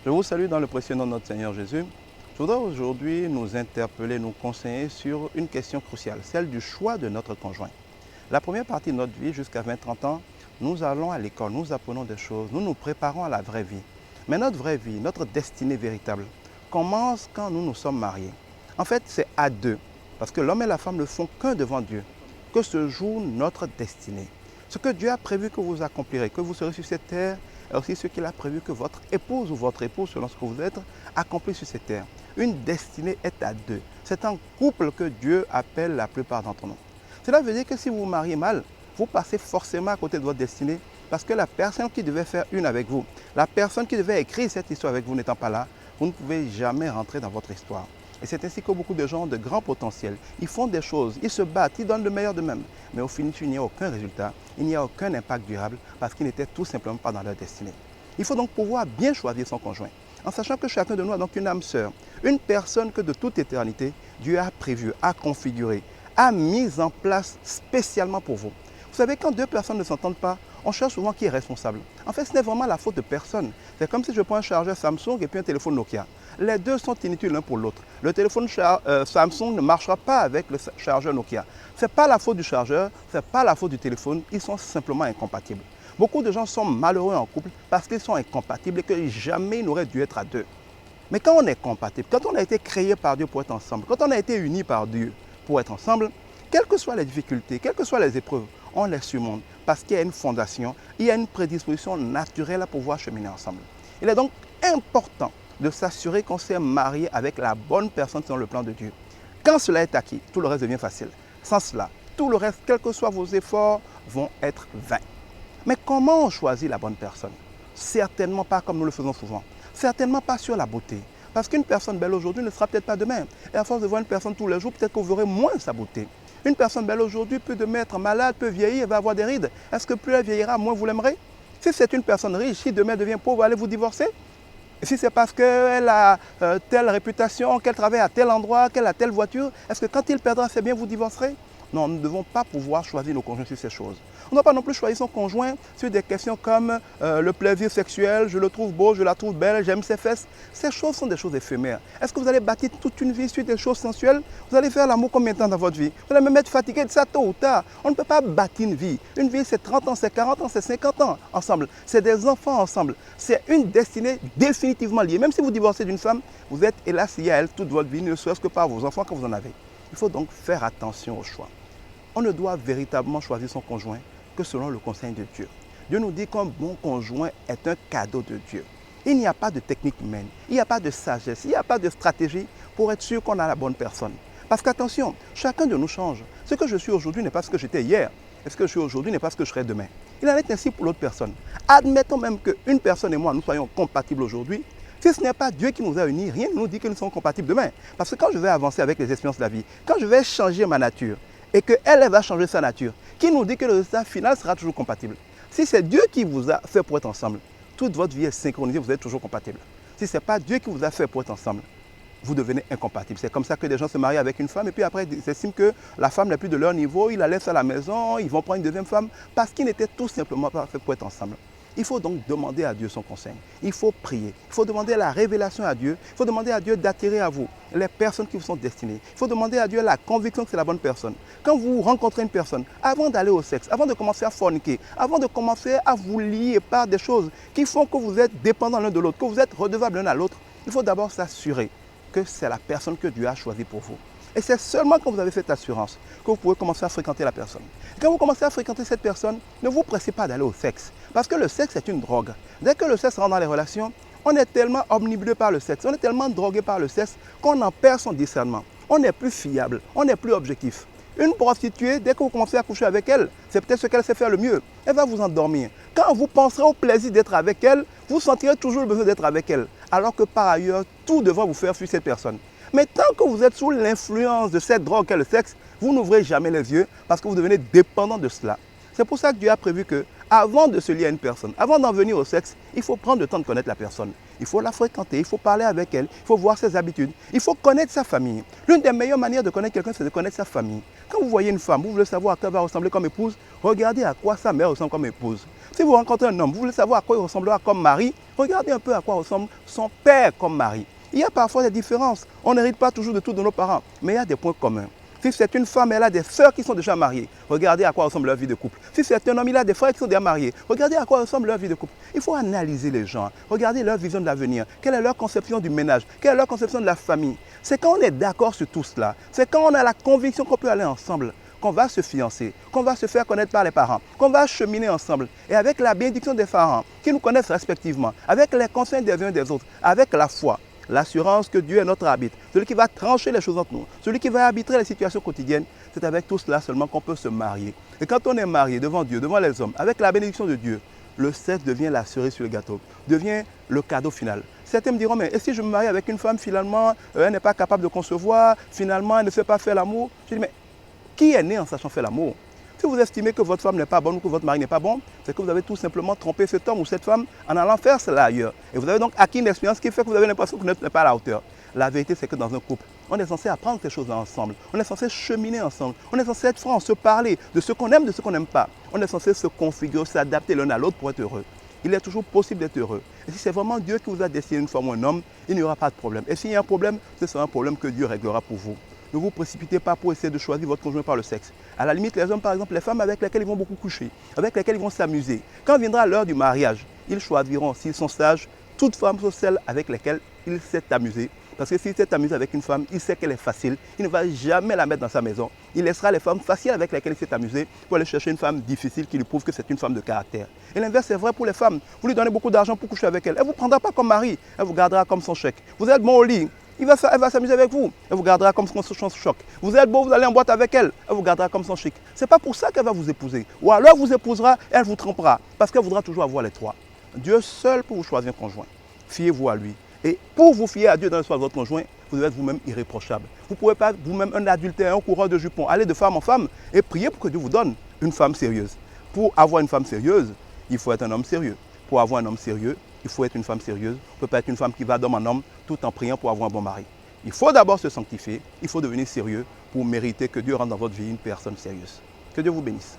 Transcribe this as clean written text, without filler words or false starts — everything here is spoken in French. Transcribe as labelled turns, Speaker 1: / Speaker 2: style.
Speaker 1: Je vous salue dans le précieux nom de notre Seigneur Jésus. Je voudrais aujourd'hui nous interpeller, nous conseiller sur une question cruciale, celle du choix de notre conjoint. La première partie de notre vie, jusqu'à 20-30 ans, nous allons à l'école, nous apprenons des choses, nous nous préparons à la vraie vie. Mais notre vraie vie, notre destinée véritable, commence quand nous nous sommes mariés. En fait, c'est à deux, parce que l'homme et la femme ne font qu'un devant Dieu, que se joue notre destinée. Ce que Dieu a prévu que vous accomplirez, que vous serez sur cette terre, et aussi ce qu'il a prévu que votre épouse ou votre époux, selon ce que vous êtes, accomplit sur cette terre. Une destinée est à deux. C'est un couple que Dieu appelle la plupart d'entre nous. Cela veut dire que si vous vous mariez mal, vous passez forcément à côté de votre destinée parce que la personne qui devait faire une avec vous, la personne qui devait écrire cette histoire avec vous n'étant pas là, vous ne pouvez jamais rentrer dans votre histoire. Et c'est ainsi que beaucoup de gens ont de grands potentiels. Ils font des choses, ils se battent, ils donnent le meilleur d'eux-mêmes. Mais au finish, il n'y a aucun résultat, il n'y a aucun impact durable parce qu'ils n'étaient tout simplement pas dans leur destinée. Il faut donc pouvoir bien choisir son conjoint, en sachant que chacun de nous a donc une âme sœur, une personne que de toute éternité, Dieu a prévu, a configuré, a mise en place spécialement pour vous. Vous savez, quand deux personnes ne s'entendent pas, on cherche souvent qui est responsable. En fait, ce n'est vraiment la faute de personne. C'est comme si je prends un chargeur Samsung et puis un téléphone Nokia. Les deux sont inutiles l'un pour l'autre. Le téléphone Samsung ne marchera pas avec le chargeur Nokia. Ce n'est pas la faute du chargeur, ce n'est pas la faute du téléphone, ils sont simplement incompatibles. Beaucoup de gens sont malheureux en couple parce qu'ils sont incompatibles et que jamais ils n'auraient dû être à deux. Mais quand on est compatible, quand on a été créé par Dieu pour être ensemble, quand on a été unis par Dieu pour être ensemble, quelles que soient les difficultés, quelles que soient les épreuves, on les surmonte parce qu'il y a une fondation, il y a une prédisposition naturelle à pouvoir cheminer ensemble. Il est donc important de s'assurer qu'on s'est marié avec la bonne personne selon le plan de Dieu. Quand cela est acquis, tout le reste devient facile. Sans cela, tout le reste, quels que soient vos efforts, vont être vains. Mais comment on choisit la bonne personne? Certainement pas comme nous le faisons souvent. Certainement pas sur la beauté. Parce qu'une personne belle aujourd'hui ne sera peut-être pas demain. Et à force de voir une personne tous les jours, peut-être que vous verrez moins sa beauté. Une personne belle aujourd'hui peut demain être malade, peut vieillir, va avoir des rides. Est-ce que plus elle vieillira, moins vous l'aimerez? Si c'est une personne riche, si demain elle devient pauvre, allez vous divorcer? Et si c'est parce qu'elle a telle réputation, qu'elle travaille à tel endroit, qu'elle a telle voiture, est-ce que quand il perdra ses biens, vous divorcerez? Non, nous ne devons pas pouvoir choisir nos conjoints sur ces choses. On ne doit pas non plus choisir son conjoint sur des questions comme le plaisir sexuel, je le trouve beau, je la trouve belle, j'aime ses fesses. Ces choses sont des choses éphémères. Est-ce que vous allez bâtir toute une vie sur des choses sensuelles? Vous allez faire l'amour combien de temps dans votre vie? Vous allez même être fatigué de ça tôt ou tard. On ne peut pas bâtir une vie. Une vie, c'est 30 ans, c'est 40 ans, c'est 50 ans ensemble. C'est des enfants ensemble. C'est une destinée définitivement liée. Même si vous divorcez d'une femme, vous êtes hélas lié à elle toute votre vie, ne serait-ce que par vos enfants quand vous en avez. Il faut donc faire attention au choix. On ne doit véritablement choisir son conjoint que selon le conseil de Dieu. Dieu nous dit qu'un bon conjoint est un cadeau de Dieu. Il n'y a pas de technique humaine, il n'y a pas de sagesse, il n'y a pas de stratégie pour être sûr qu'on a la bonne personne. Parce qu'attention, chacun de nous change. Ce que je suis aujourd'hui n'est pas ce que j'étais hier. Et ce que je suis aujourd'hui n'est pas ce que je serai demain. Il en est ainsi pour l'autre personne. Admettons même qu'une personne et moi, nous soyons compatibles aujourd'hui. Si ce n'est pas Dieu qui nous a unis, rien ne nous dit que nous sommes compatibles demain. Parce que quand je vais avancer avec les expériences de la vie, quand je vais changer ma nature, et qu'elle va changer sa nature, qui nous dit que le résultat final sera toujours compatible? Si c'est Dieu qui vous a fait pour être ensemble, toute votre vie est synchronisée, vous êtes toujours compatible. Si ce n'est pas Dieu qui vous a fait pour être ensemble, vous devenez incompatible. C'est comme ça que des gens se marient avec une femme et puis après ils estiment que la femme n'est plus de leur niveau, ils la laissent à la maison, ils vont prendre une deuxième femme parce qu'ils n'étaient tout simplement pas faits pour être ensemble. Il faut donc demander à Dieu son conseil. Il faut prier. Il faut demander la révélation à Dieu. Il faut demander à Dieu d'attirer à vous les personnes qui vous sont destinées. Il faut demander à Dieu la conviction que c'est la bonne personne. Quand vous rencontrez une personne, avant d'aller au sexe, avant de commencer à forniquer, avant de commencer à vous lier par des choses qui font que vous êtes dépendants l'un de l'autre, que vous êtes redevables l'un à l'autre, il faut d'abord s'assurer que c'est la personne que Dieu a choisie pour vous. Et c'est seulement quand vous avez cette assurance que vous pouvez commencer à fréquenter la personne. Et quand vous commencez à fréquenter cette personne, ne vous pressez pas d'aller au sexe. Parce que le sexe est une drogue. Dès que le sexe rentre dans les relations, on est tellement omnibulé par le sexe, on est tellement drogué par le sexe qu'on en perd son discernement. On n'est plus fiable, on n'est plus objectif. Une prostituée, dès que vous commencez à coucher avec elle, c'est peut-être ce qu'elle sait faire le mieux. Elle va vous endormir. Quand vous penserez au plaisir d'être avec elle, vous sentirez toujours le besoin d'être avec elle. Alors que par ailleurs, tout devra vous faire fuir cette personne. Mais tant que vous êtes sous l'influence de cette drogue qu'est le sexe, vous n'ouvrez jamais les yeux parce que vous devenez dépendant de cela. C'est pour ça que Dieu a prévu que, avant de se lier à une personne, avant d'en venir au sexe, il faut prendre le temps de connaître la personne. Il faut la fréquenter, il faut parler avec elle, il faut voir ses habitudes, il faut connaître sa famille. L'une des meilleures manières de connaître quelqu'un, c'est de connaître sa famille. Quand vous voyez une femme, vous voulez savoir à quoi elle va ressembler comme épouse, regardez à quoi sa mère ressemble comme épouse. Si vous rencontrez un homme, vous voulez savoir à quoi il ressemblera comme mari, regardez un peu à quoi ressemble son père comme mari. Il y a parfois des différences. On n'hérite pas toujours de tout de nos parents, mais il y a des points communs. Si c'est une femme, elle a des sœurs qui sont déjà mariées. Regardez à quoi ressemble leur vie de couple. Si c'est un homme, il a des frères qui sont déjà mariés. Regardez à quoi ressemble leur vie de couple. Il faut analyser les gens. Regardez leur vision de l'avenir. Quelle est leur conception du ménage? Quelle est leur conception de la famille? C'est quand on est d'accord sur tout cela. C'est quand on a la conviction qu'on peut aller ensemble, qu'on va se fiancer, qu'on va se faire connaître par les parents, qu'on va cheminer ensemble. Et avec la bénédiction des parents, qui nous connaissent respectivement, avec les conseils des uns et des autres, avec la foi, l'assurance que Dieu est notre arbitre, celui qui va trancher les choses entre nous, celui qui va arbitrer les situations quotidiennes, c'est avec tout cela seulement qu'on peut se marier. Et quand on est marié devant Dieu, devant les hommes, avec la bénédiction de Dieu, le sexe devient la cerise sur le gâteau, devient le cadeau final. Certains me diront, mais et si je me marie avec une femme, finalement, elle n'est pas capable de concevoir, finalement, elle ne sait pas faire l'amour? Je dis, mais qui est né en sachant faire l'amour? Si vous estimez que votre femme n'est pas bonne ou que votre mari n'est pas bon, c'est que vous avez tout simplement trompé cet homme ou cette femme en allant faire cela ailleurs. Et vous avez donc acquis une expérience qui fait que vous avez l'impression que vous n'êtes pas à la hauteur. La vérité, c'est que dans un couple, on est censé apprendre ces choses ensemble. On est censé cheminer ensemble. On est censé être franc, se parler de ce qu'on aime, de ce qu'on n'aime pas. On est censé se configurer, s'adapter l'un à l'autre pour être heureux. Il est toujours possible d'être heureux. Et si c'est vraiment Dieu qui vous a destiné une femme ou un homme, il n'y aura pas de problème. Et s'il y a un problème, ce sera un problème que Dieu réglera pour vous. Ne vous précipitez pas pour essayer de choisir votre conjoint par le sexe. À la limite, les hommes, par exemple, les femmes avec lesquelles ils vont beaucoup coucher, avec lesquelles ils vont s'amuser. Quand viendra l'heure du mariage, ils choisiront, s'ils sont sages, toute femme sauf celle avec laquelle il s'est amusé. Parce que s'il s'est amusé avec une femme, il sait qu'elle est facile, il ne va jamais la mettre dans sa maison. Il laissera les femmes faciles avec lesquelles il s'est amusé pour aller chercher une femme difficile qui lui prouve que c'est une femme de caractère. Et l'inverse est vrai pour les femmes. Vous lui donnez beaucoup d'argent pour coucher avec elle. Elle ne vous prendra pas comme mari, elle vous gardera comme son chèque. Vous êtes bon au lit. Elle va s'amuser avec vous. Elle vous gardera comme son choc. Vous êtes beau, vous allez en boîte avec elle. Elle vous gardera comme son chic. Ce n'est pas pour ça qu'elle va vous épouser. Ou alors vous épousera, elle vous trompera. Parce qu'elle voudra toujours avoir les trois. Dieu seul pour vous choisir un conjoint. Fiez-vous à lui. Et pour vous fier à Dieu dans le choix de votre conjoint, vous devez être vous-même irréprochable. Vous ne pouvez pas vous-même un adultère, un coureur de jupons, aller de femme en femme et prier pour que Dieu vous donne une femme sérieuse. Pour avoir une femme sérieuse, il faut être un homme sérieux. Pour avoir un homme sérieux, il faut être une femme sérieuse. On ne peut pas être une femme qui va d'homme en homme tout en priant pour avoir un bon mari. Il faut d'abord se sanctifier, il faut devenir sérieux pour mériter que Dieu rende dans votre vie une personne sérieuse. Que Dieu vous bénisse.